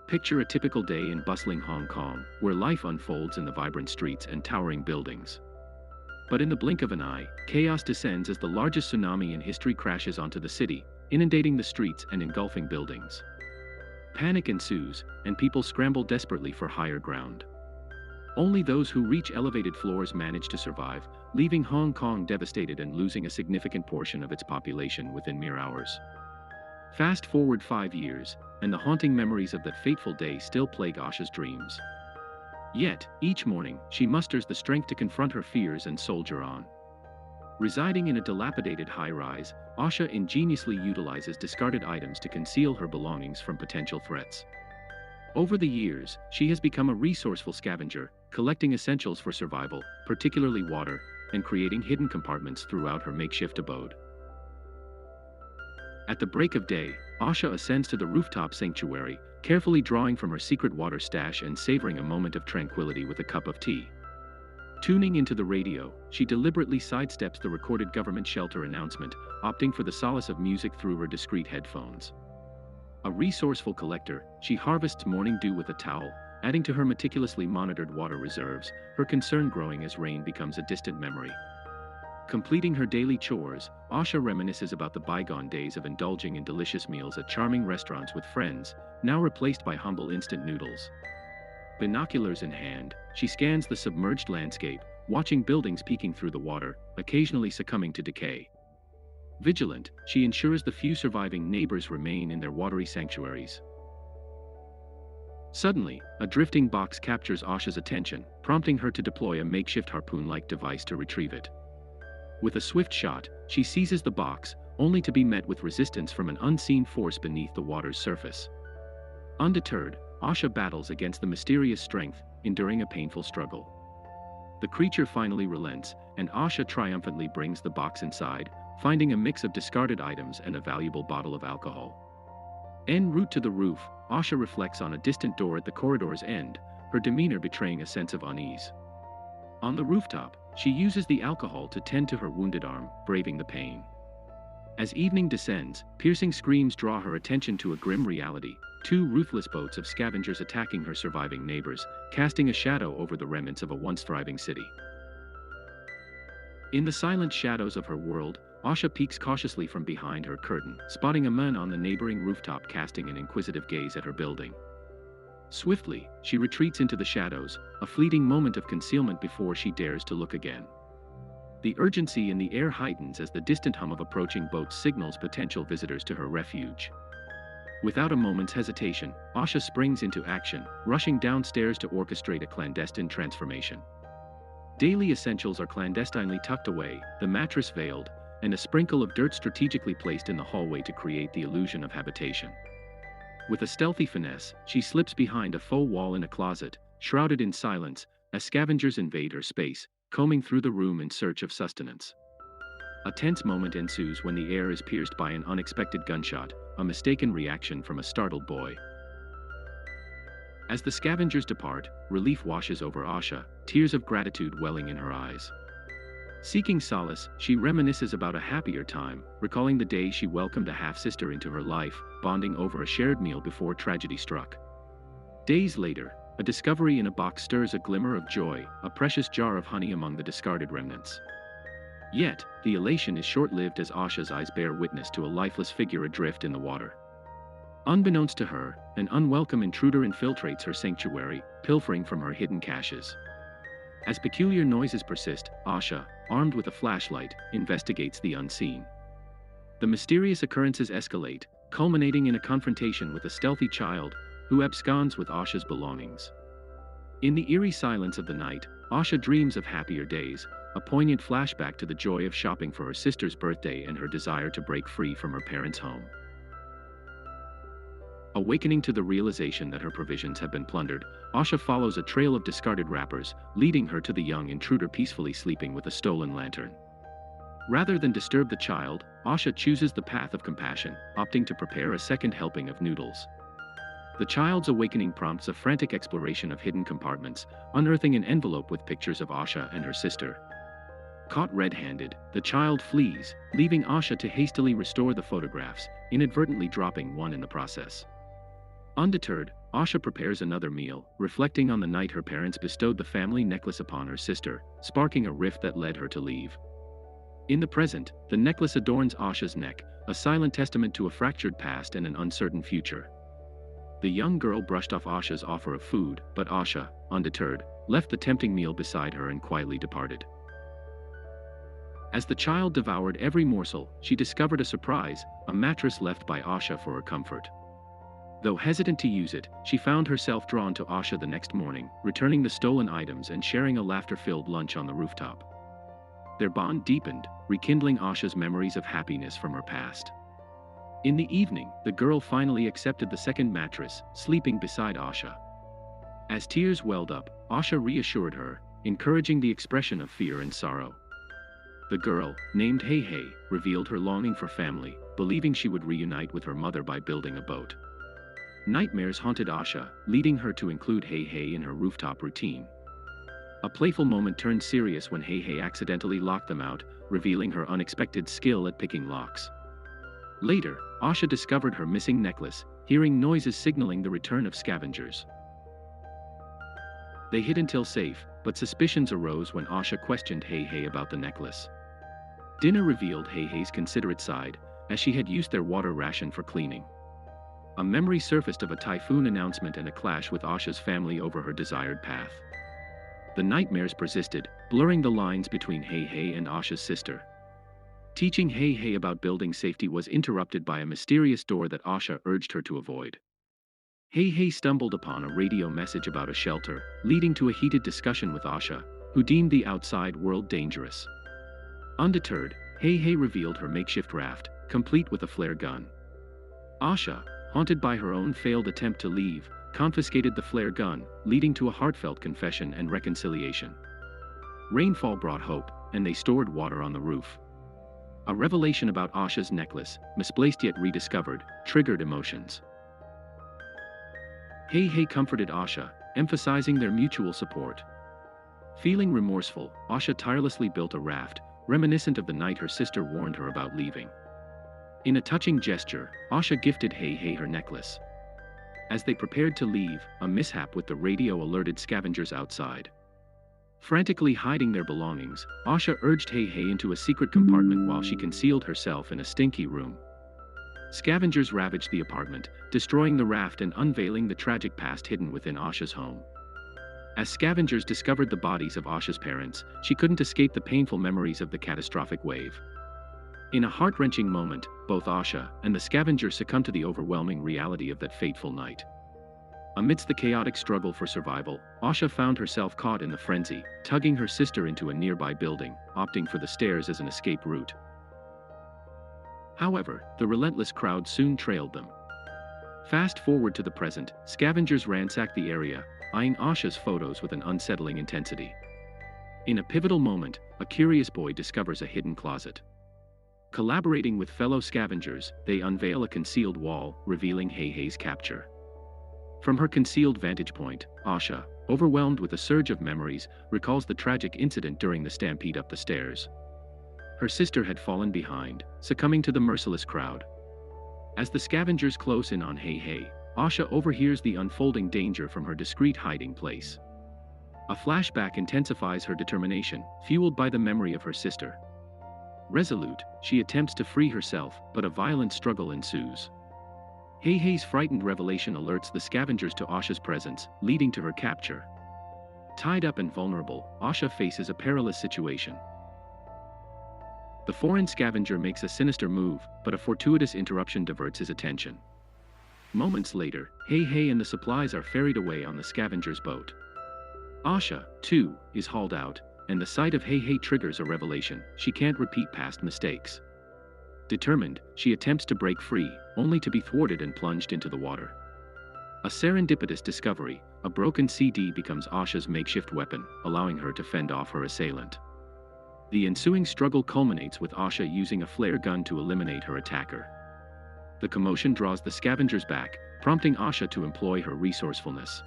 Picture a typical day in bustling Hong Kong, where life unfolds in the vibrant streets and towering buildings. But in the blink of an eye, chaos descends as the largest tsunami in history crashes onto the city, inundating the streets and engulfing buildings. Panic ensues, and people scramble desperately for higher ground. Only those who reach elevated floors manage to survive, leaving Hong Kong devastated and losing a significant portion of its population within mere hours. Fast forward 5 years, and the haunting memories of that fateful day still plague Asha's dreams. Yet, each morning, she musters the strength to confront her fears and soldier on. Residing in a dilapidated high-rise, Asha ingeniously utilizes discarded items to conceal her belongings from potential threats. Over the years, she has become a resourceful scavenger, collecting essentials for survival, particularly water, and creating hidden compartments throughout her makeshift abode. At the break of day, Asha ascends to the rooftop sanctuary, carefully drawing from her secret water stash and savoring a moment of tranquility with a cup of tea. Tuning into the radio, she deliberately sidesteps the recorded government shelter announcement, opting for the solace of music through her discreet headphones. A resourceful collector, she harvests morning dew with a towel, adding to her meticulously monitored water reserves, her concern growing as rain becomes a distant memory. Completing her daily chores, Asha reminisces about the bygone days of indulging in delicious meals at charming restaurants with friends, now replaced by humble instant noodles. Binoculars in hand, she scans the submerged landscape, watching buildings peeking through the water, occasionally succumbing to decay. Vigilant, she ensures the few surviving neighbors remain in their watery sanctuaries. Suddenly, a drifting box captures Asha's attention, prompting her to deploy a makeshift harpoon-like device to retrieve it. With a swift shot, she seizes the box, only to be met with resistance from an unseen force beneath the water's surface. Undeterred, Asha battles against the mysterious strength, enduring a painful struggle. The creature finally relents, and Asha triumphantly brings the box inside, finding a mix of discarded items and a valuable bottle of alcohol. En route to the roof, Asha reflects on a distant door at the corridor's end, her demeanor betraying a sense of unease. On the rooftop, she uses the alcohol to tend to her wounded arm, braving the pain. As evening descends, piercing screams draw her attention to a grim reality, 2 ruthless boats of scavengers attacking her surviving neighbors, casting a shadow over the remnants of a once thriving city. In the silent shadows of her world, Asha peeks cautiously from behind her curtain, spotting a man on the neighboring rooftop casting an inquisitive gaze at her building. Swiftly, she retreats into the shadows, a fleeting moment of concealment before she dares to look again. The urgency in the air heightens as the distant hum of approaching boats signals potential visitors to her refuge. Without a moment's hesitation, Asha springs into action, rushing downstairs to orchestrate a clandestine transformation. Daily essentials are clandestinely tucked away, the mattress veiled, and a sprinkle of dirt strategically placed in the hallway to create the illusion of habitation. With a stealthy finesse, she slips behind a faux wall in a closet, shrouded in silence, as scavengers invade her space, combing through the room in search of sustenance. A tense moment ensues when the air is pierced by an unexpected gunshot, a mistaken reaction from a startled boy. As the scavengers depart, relief washes over Asha, tears of gratitude welling in her eyes. Seeking solace, she reminisces about a happier time, recalling the day she welcomed a half-sister into her life, bonding over a shared meal before tragedy struck. Days later, a discovery in a box stirs a glimmer of joy, a precious jar of honey among the discarded remnants. Yet, the elation is short-lived as Asha's eyes bear witness to a lifeless figure adrift in the water. Unbeknownst to her, an unwelcome intruder infiltrates her sanctuary, pilfering from her hidden caches. As peculiar noises persist, Asha, armed with a flashlight, investigates the unseen. The mysterious occurrences escalate, culminating in a confrontation with a stealthy child, who absconds with Asha's belongings. In the eerie silence of the night, Asha dreams of happier days, a poignant flashback to the joy of shopping for her sister's birthday and her desire to break free from her parents' home. Awakening to the realization that her provisions have been plundered, Asha follows a trail of discarded wrappers, leading her to the young intruder peacefully sleeping with a stolen lantern. Rather than disturb the child, Asha chooses the path of compassion, opting to prepare a second helping of noodles. The child's awakening prompts a frantic exploration of hidden compartments, unearthing an envelope with pictures of Asha and her sister. Caught red-handed, the child flees, leaving Asha to hastily restore the photographs, inadvertently dropping one in the process. Undeterred, Asha prepares another meal, reflecting on the night her parents bestowed the family necklace upon her sister, sparking a rift that led her to leave. In the present, the necklace adorns Asha's neck, a silent testament to a fractured past and an uncertain future. The young girl brushed off Asha's offer of food, but Asha, undeterred, left the tempting meal beside her and quietly departed. As the child devoured every morsel, she discovered a surprise, a mattress left by Asha for her comfort. Though hesitant to use it, she found herself drawn to Asha the next morning, returning the stolen items and sharing a laughter-filled lunch on the rooftop. Their bond deepened, rekindling Asha's memories of happiness from her past. In the evening, the girl finally accepted the second mattress, sleeping beside Asha. As tears welled up, Asha reassured her, encouraging the expression of fear and sorrow. The girl, named Hei Hei, revealed her longing for family, believing she would reunite with her mother by building a boat. Nightmares haunted Asha, leading her to include Hei Hei in her rooftop routine. A playful moment turned serious when Hei Hei accidentally locked them out, revealing her unexpected skill at picking locks. Later, Asha discovered her missing necklace, hearing noises signaling the return of scavengers. They hid until safe, but suspicions arose when Asha questioned Hei Hei about the necklace. Dinner revealed Hei Hei's considerate side, as she had used their water ration for cleaning. A memory surfaced of a typhoon announcement and a clash with Asha's family over her desired path. The nightmares persisted, blurring the lines between Hei Hei and Asha's sister. Teaching Hei Hei about building safety was interrupted by a mysterious door that Asha urged her to avoid. Hei Hei stumbled upon a radio message about a shelter, leading to a heated discussion with Asha, who deemed the outside world dangerous. Undeterred, Hei Hei revealed her makeshift raft, complete with a flare gun. Asha, haunted by her own failed attempt to leave, confiscated the flare gun, leading to a heartfelt confession and reconciliation. Rainfall brought hope, and they stored water on the roof. A revelation about Asha's necklace, misplaced yet rediscovered, triggered emotions. Hei Hei comforted Asha, emphasizing their mutual support. Feeling remorseful, Asha tirelessly built a raft, reminiscent of the night her sister warned her about leaving. In a touching gesture, Asha gifted Hei Hei her necklace. As they prepared to leave, a mishap with the radio alerted scavengers outside. Frantically hiding their belongings, Asha urged Hei Hei into a secret compartment while she concealed herself in a stinky room. Scavengers ravaged the apartment, destroying the raft and unveiling the tragic past hidden within Asha's home. As scavengers discovered the bodies of Asha's parents, she couldn't escape the painful memories of the catastrophic wave. In a heart-wrenching moment, both Asha and the scavengers succumbed to the overwhelming reality of that fateful night. Amidst the chaotic struggle for survival, Asha found herself caught in the frenzy, tugging her sister into a nearby building, opting for the stairs as an escape route. However, the relentless crowd soon trailed them. Fast forward to the present, scavengers ransacked the area, eyeing Asha's photos with an unsettling intensity. In a pivotal moment, a curious boy discovers a hidden closet. Collaborating with fellow scavengers, they unveil a concealed wall, revealing Hei Hei's capture. From her concealed vantage point, Asha, overwhelmed with a surge of memories, recalls the tragic incident during the stampede up the stairs. Her sister had fallen behind, succumbing to the merciless crowd. As the scavengers close in on Hei Hei, Asha overhears the unfolding danger from her discreet hiding place. A flashback intensifies her determination, fueled by the memory of her sister. Resolute, she attempts to free herself, but a violent struggle ensues. Hei Hei's frightened revelation alerts the scavengers to Asha's presence, leading to her capture. Tied up and vulnerable, Asha faces a perilous situation. The foreign scavenger makes a sinister move, but a fortuitous interruption diverts his attention. Moments later, Hei Hei and the supplies are ferried away on the scavenger's boat. Asha, too, is hauled out, and the sight of Hei Hei triggers a revelation: she can't repeat past mistakes. Determined, she attempts to break free, only to be thwarted and plunged into the water. A serendipitous discovery, a broken CD becomes Asha's makeshift weapon, allowing her to fend off her assailant. The ensuing struggle culminates with Asha using a flare gun to eliminate her attacker. The commotion draws the scavengers back, prompting Asha to employ her resourcefulness.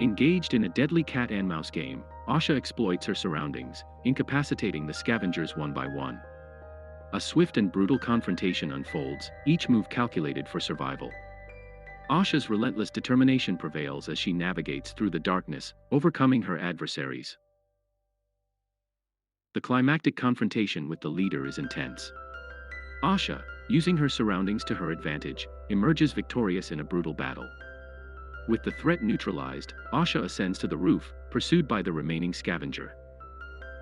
Engaged in a deadly cat-and-mouse game, Asha exploits her surroundings, incapacitating the scavengers one by one. A swift and brutal confrontation unfolds, each move calculated for survival. Asha's relentless determination prevails as she navigates through the darkness, overcoming her adversaries. The climactic confrontation with the leader is intense. Asha, using her surroundings to her advantage, emerges victorious in a brutal battle. With the threat neutralized, Asha ascends to the roof, pursued by the remaining scavenger.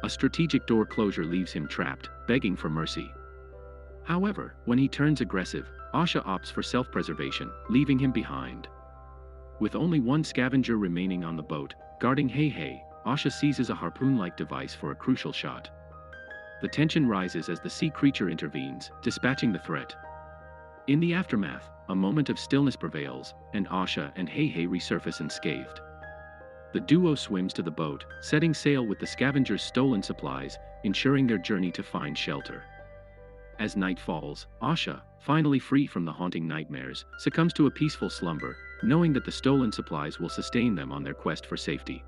A strategic door closure leaves him trapped, begging for mercy. However, when he turns aggressive, Asha opts for self-preservation, leaving him behind. With only one scavenger remaining on the boat, guarding Hei, Asha seizes a harpoon-like device for a crucial shot. The tension rises as the sea creature intervenes, dispatching the threat. In the aftermath, a moment of stillness prevails, and Asha and Hei resurface unscathed. The duo swims to the boat, setting sail with the scavenger's stolen supplies, ensuring their journey to find shelter. As night falls, Asha, finally free from the haunting nightmares, succumbs to a peaceful slumber, knowing that the stolen supplies will sustain them on their quest for safety.